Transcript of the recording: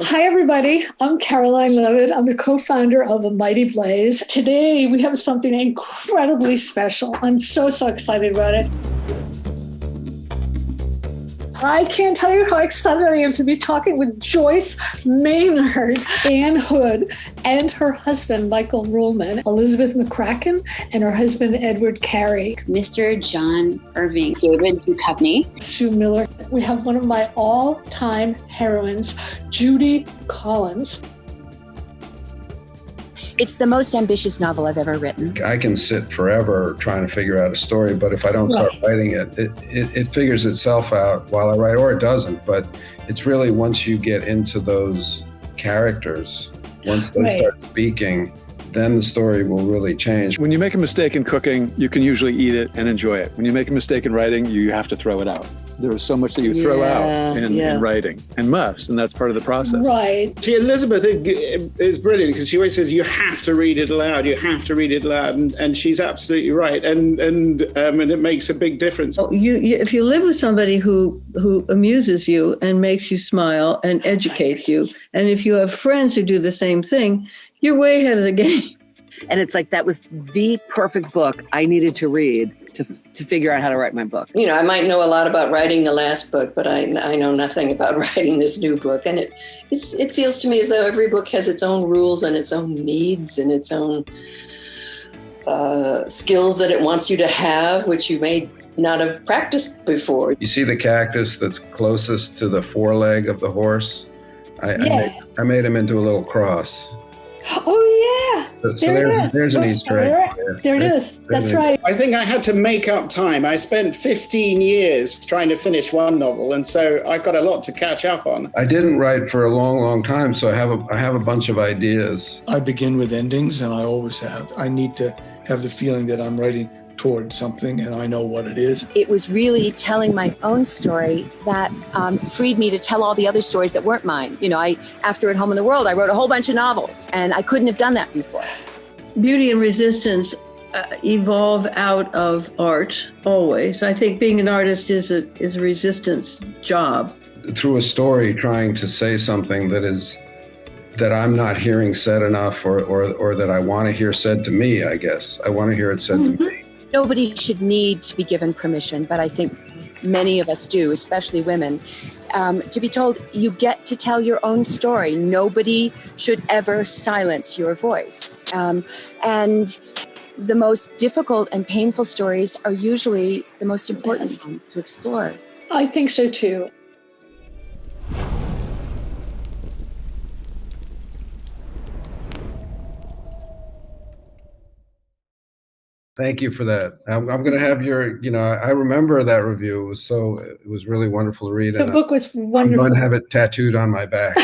Hi, everybody. I'm Caroline Leavitt. I'm the co-founder of The Mighty Blaze. Today, we have something incredibly special. I'm so excited about it. I can't tell you how excited I am to be talking with Joyce Maynard, Ann Hood, and her husband, Michael Ruhlman, Elizabeth McCracken, and her husband, Edward Carey. Mr. John Irving, David Duchovny, Sue Miller. We have one of my all-time heroines, Judy Collins. It's the most ambitious novel I've ever written. I can sit forever trying to figure out a story, but if I don't start writing it, it figures itself out while I write, or it doesn't. But it's really once you get into those characters, once they start speaking, then the story will really change. When you make a mistake in cooking, you can usually eat it and enjoy it. When you make a mistake in writing, you have to throw it out. There is so much that you throw out in writing, and that's part of the process. Right. See, Elizabeth is brilliant because she always says you have to read it aloud. You have to read it aloud, and she's absolutely right. And it makes a big difference. If you live with somebody who amuses you and makes you smile and educates you, and if you have friends who do the same thing, you're way ahead of the game. And it's like that was the perfect book I needed to read to figure out how to write my book. You know, I might know a lot about writing the last book, but I know nothing about writing this new book. And it feels to me as though every book has its own rules and its own needs and its own skills that it wants you to have, which you may not have practiced before. You see the cactus that's closest to the foreleg of the horse? I made him into a little cross. Oh, yeah. So there's an Easter egg. There it is. That's right. I think I had to make up time. I spent 15 years trying to finish one novel, and so I got a lot to catch up on. I didn't write for a long time, so I have a bunch of ideas. I begin with endings, and I always have. I need to have the feeling that I'm writing toward something, and I know what it is. It was really telling my own story that freed me to tell all the other stories that weren't mine. You know, after At Home in the World, I wrote a whole bunch of novels, and I couldn't have done that before. Beauty and resistance evolve out of art always. I think being an artist is a resistance job. Through a story, trying to say something that I'm not hearing said enough, or that I want to hear said to me, I guess. I want to hear it said to me. Nobody should need to be given permission, but I think many of us do, especially women, to be told you get to tell your own story. Nobody should ever silence your voice. And the most difficult and painful stories are usually the most important to explore. I think so, too. Thank you for that. I'm going to have I remember that review. It was really wonderful to read. The book was wonderful. I'm going to have it tattooed on my back.